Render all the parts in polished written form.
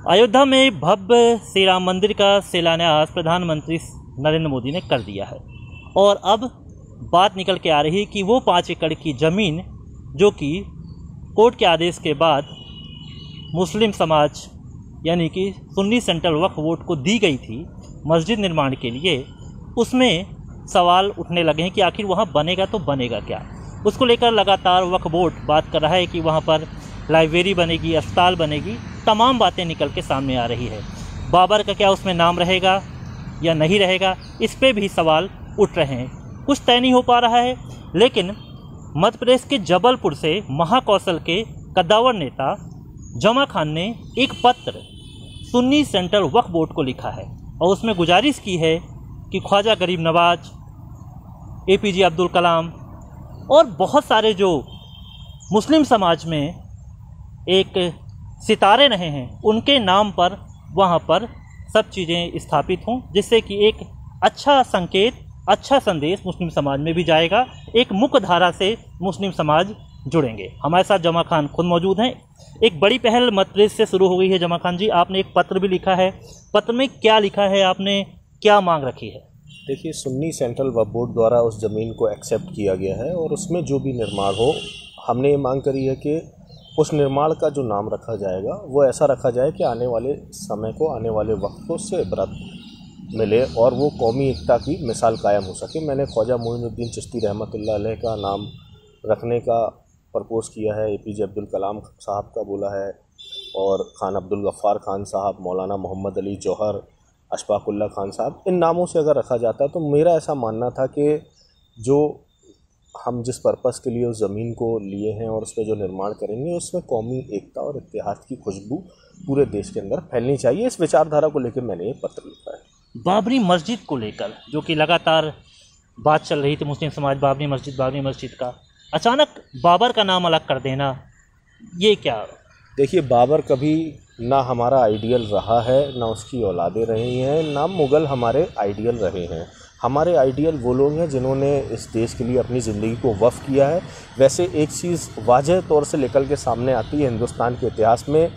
अयोध्या में भव्य श्री राम मंदिर का शिलान्यास प्रधानमंत्री नरेंद्र मोदी ने कर दिया है और अब बात निकल के आ रही है कि वो 5 एकड़ की ज़मीन जो कि कोर्ट के आदेश के बाद मुस्लिम समाज यानी कि सुन्नी सेंट्रल वक्फ बोर्ड को दी गई थी मस्जिद निर्माण के लिए, उसमें सवाल उठने लगे हैं कि आखिर वहाँ बनेगा तो बनेगा क्या। उसको लेकर लगातार वक्फ बोर्ड बात कर रहा है कि वहाँ पर लाइब्रेरी बनेगी, अस्पताल बनेगी, तमाम बातें निकल के सामने आ रही है। बाबर का क्या उसमें नाम रहेगा या नहीं रहेगा, इस पे भी सवाल उठ रहे हैं। कुछ तय नहीं हो पा रहा है, लेकिन मध्य प्रदेश के जबलपुर से महाकौशल के कद्दावर नेता जमा खान ने एक पत्र सुन्नी सेंट्रल वक्फ बोर्ड को लिखा है और उसमें गुजारिश की है कि ख्वाजा गरीब नवाज, APJ अब्दुल कलाम और बहुत सारे जो मुस्लिम समाज में एक सितारे रहे हैं उनके नाम पर वहाँ पर सब चीज़ें स्थापित हों, जिससे कि एक अच्छा संकेत, अच्छा संदेश मुस्लिम समाज में भी जाएगा, एक मुख्य धारा से मुस्लिम समाज जुड़ेंगे। हमारे साथ जमा खान खुद मौजूद हैं। एक बड़ी पहल मध्य प्रदेश से शुरू हो गई है। जमा खान जी, आपने एक पत्र भी लिखा है, पत्र में क्या लिखा है, आपने क्या मांग रखी है? देखिए, सुन्नी सेंट्रल वक्फ बोर्ड द्वारा उस ज़मीन को एक्सेप्ट किया गया है और उसमें जो भी निर्माण हो, हमने ये मांग करी है कि उस निर्माण का जो नाम रखा जाएगा वो ऐसा रखा जाए कि आने वाले समय को, आने वाले वक्त को उससे इबरत मिले और वो कौमी एकता की मिसाल कायम हो सके। मैंने ख्वाजा मोइनुद्दीन चिश्ती रहमतुल्लाह अलैह का नाम रखने का प्रपोज़ किया है, APJ अब्दुल कलाम साहब का बोला है और खान अब्दुल गफ़्फ़ार खान साहब, मौलाना मोहम्मद अली जौहर, अशफाकुल्ला खान साहब, इन नामों से अगर रखा जाता तो मेरा ऐसा मानना था कि जो हम जिस पर्पस के लिए उस ज़मीन को लिए हैं और उसमें जो निर्माण करेंगे उसमें कौमी एकता और इत्तेहाद की खुशबू पूरे देश के अंदर फैलनी चाहिए। इस विचारधारा को लेकर मैंने ये पत्र लिखा है। बाबरी मस्जिद को लेकर जो कि लगातार बात चल रही थी मुस्लिम समाज, बाबरी मस्जिद का, अचानक बाबर का नाम अलग कर देना, ये क्या? देखिए, बाबर कभी ना हमारा आइडियल रहा है, ना उसकी औलादें रही हैं, ना मुग़ल हमारे आइडियल रहे हैं। हमारे आइडियल वो लोग हैं जिन्होंने इस देश के लिए अपनी ज़िंदगी को वक्फ किया है। वैसे एक चीज़ वाज़ह तौर से निकल के सामने आती है हिंदुस्तान के इतिहास में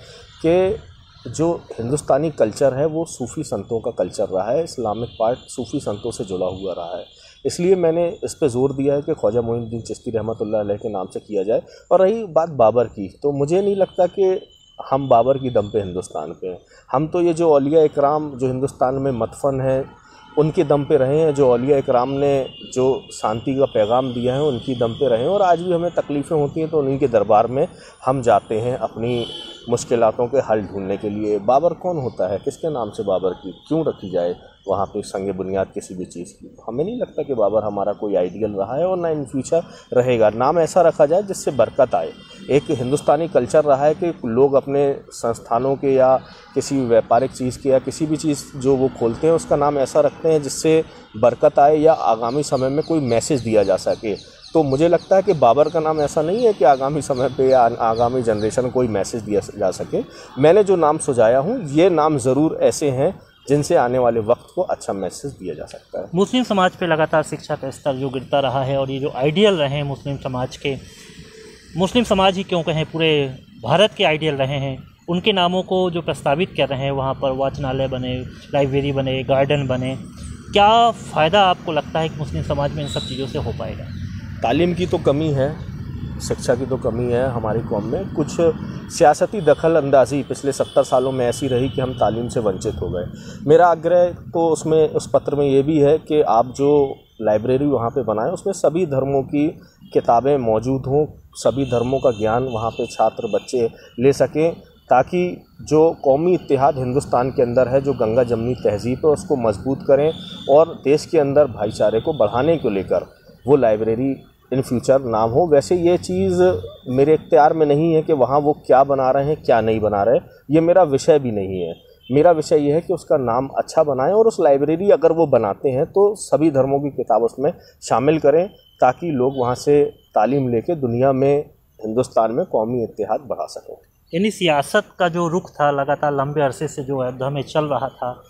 कि जो हिंदुस्तानी कल्चर है वो सूफ़ी संतों का कल्चर रहा है, इस्लामिक पार्ट सूफ़ी संतों से जुड़ा हुआ रहा है। इसलिए मैंने इस पे ज़ोर दिया है कि ख्वाजा मोइनुद्दीन चिश्ती रहमतुल्लाह अलैह के नाम से किया जाए। और रही बात बाबर की, तो मुझे नहीं लगता कि हम बाबर की दम पे हिंदुस्तान पे हैं। हम तो ये जो औलिया इकराम जो हिंदुस्तान में मदफन है उनके दम पे रहे हैं, जो औलिया इकराम ने जो शांति का पैगाम दिया है उनकी दम पे रहे हैं और आज भी हमें तकलीफ़ें होती हैं तो उन्हीं के दरबार में हम जाते हैं अपनी मुश्किलातों के हल ढूंढने के लिए। बाबर कौन होता है, किसके नाम से बाबर की क्यों रखी जाए वहाँ पे संग बुनियाद किसी भी चीज़ की? हमें नहीं लगता कि बाबर हमारा कोई आइडियल रहा है और ना इन फ्यूचर रहेगा। नाम ऐसा रखा जाए जिससे बरकत आए। एक हिंदुस्तानी कल्चर रहा है कि लोग अपने संस्थानों के या किसी भी व्यापारिक चीज़ के या किसी भी चीज़ जो वो खोलते हैं उसका नाम ऐसा रखते हैं जिससे बरकत आए या आगामी समय में कोई मैसेज दिया जा सके। तो मुझे लगता है कि बाबर का नाम ऐसा नहीं है कि आगामी समय पे या आगामी जनरेशन को कोई मैसेज दिया जा सके। मैंने जो नाम सुझाया हूँ ये नाम ज़रूर ऐसे हैं जिनसे आने वाले वक्त को अच्छा मैसेज दिया जा सकता है। मुस्लिम समाज पे लगातार शिक्षा का स्तर जो गिरता रहा है और ये जो आइडियल रहे हैं मुस्लिम समाज के, मुस्लिम समाज ही क्यों कहें, पूरे भारत के आइडियल रहे हैं, उनके नामों को जो प्रस्तावित कर रहे हैं वहाँ पर वाचनालय बने, लाइब्रेरी बने, गार्डन बने, क्या फ़ायदा आपको लगता है कि मुस्लिम समाज में इन सब चीज़ों से हो पाएगा? तालीम की तो कमी है, शिक्षा की तो कमी है हमारी कौम में। कुछ सियासती दखल अंदाज़ी पिछले 70 सालों में ऐसी रही कि हम तालीम से वंचित हो गए। मेरा आग्रह तो उसमें उस पत्र में ये भी है कि आप जो लाइब्रेरी वहाँ पे बनाएं उसमें सभी धर्मों की किताबें मौजूद हों, सभी धर्मों का ज्ञान वहाँ पे छात्र बच्चे ले सकें, ताकि जो कौमी इत्तेहाद हिंदुस्तान के अंदर है, जो गंगा जमनी तहज़ीब है, उसको मजबूत करें और देश के अंदर भाईचारे को बढ़ाने को लेकर वो लाइब्रेरी इन फ्यूचर नाम हो। वैसे ये चीज़ मेरे इख्तियार में नहीं है कि वहाँ वो क्या बना रहे हैं, क्या नहीं बना रहे, ये मेरा विषय भी नहीं है। मेरा विषय ये है कि उसका नाम अच्छा बनाएं और उस लाइब्रेरी अगर वो बनाते हैं तो सभी धर्मों की किताब उसमें शामिल करें, ताकि लोग वहाँ से तालीम लेके दुनिया में, हिंदुस्तान में कौमी इत्तेहाद बढ़ा सकें। यानी सियासत का जो रुख था लगातार लंबे अरसे से जो अयोध्या में चल रहा था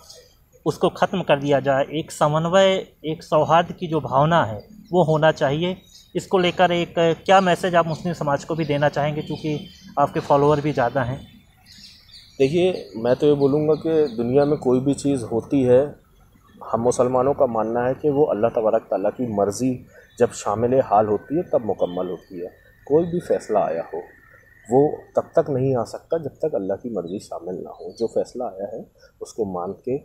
उसको ख़त्म कर दिया जाए। एक समन्वय, एक सौहार्द की जो भावना है वो होना चाहिए। इसको लेकर एक क्या मैसेज आप मुस्लिम समाज को भी देना चाहेंगे, चूँकि आपके फॉलोअर भी ज़्यादा हैं? देखिए, मैं तो ये बोलूँगा कि दुनिया में कोई भी चीज़ होती है, हम मुसलमानों का मानना है कि वो अल्लाह तबारक ताला की मर्ज़ी जब शामिल हाल होती है तब मुकम्मल होती है। कोई भी फ़ैसला आया हो वो तब तक नहीं आ सकता जब तक अल्लाह की मर्ज़ी शामिल ना हो। जो फ़ैसला आया है उसको मान के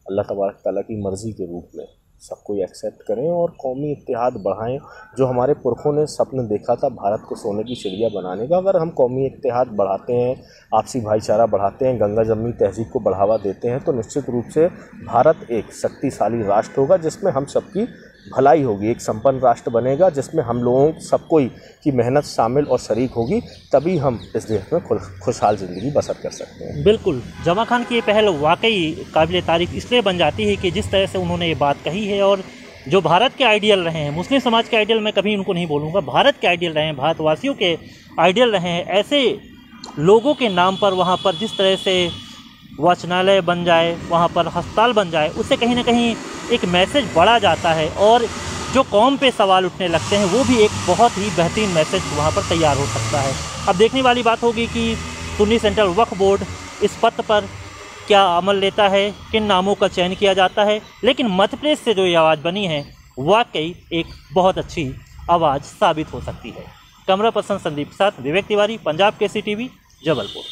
अल्लाह तबारक ताला की मर्ज़ी के रूप में सब कोई एक्सेप्ट करें और कौमी इत्तेहाद बढ़ाएं। जो हमारे पुरखों ने सपन देखा था भारत को सोने की चिड़िया बनाने का, अगर हम कौमी इत्तेहाद बढ़ाते हैं, आपसी भाईचारा बढ़ाते हैं, गंगा जमनी तहज़ीब को बढ़ावा देते हैं, तो निश्चित रूप से भारत एक शक्तिशाली राष्ट्र होगा जिसमें हम सबकी भलाई होगी। एक संपन्न राष्ट्र बनेगा जिसमें हम लोगों सब कोई की मेहनत शामिल और शरीक होगी, तभी हम इस देश में खुशहाल ज़िंदगी बसर कर सकते हैं। बिल्कुल, जमा खान की ये पहल वाकई काबिल तारीफ़ इसलिए बन जाती है कि जिस तरह से उन्होंने ये बात कही है, और जो भारत के आइडियल रहे हैं, मुस्लिम समाज के आइडियल मैं कभी उनको नहीं बोलूँगा, भारत के आइडियल रहे हैं, भारतवासियों के आइडियल रहे हैं, ऐसे लोगों के नाम पर वहाँ पर जिस तरह से वाचनालय बन जाए, वहाँ पर अस्पताल बन जाए, उससे कहीं ना कहीं एक मैसेज बढ़ा जाता है और जो कौम पे सवाल उठने लगते हैं वो भी एक बहुत ही बेहतरीन मैसेज वहाँ पर तैयार हो सकता है। अब देखने वाली बात होगी कि सुन्नी सेंट्रल वक्फ बोर्ड इस पद पर क्या अमल लेता है, किन नामों का चयन किया जाता है, लेकिन मध्य प्रदेश से जो ये आवाज़ बनी है वाकई एक बहुत अच्छी आवाज़ साबित हो सकती है। कैमरा पर्सन संदीप के साथ विवेक तिवारी, पंजाब केसरी टीवी, जबलपुर।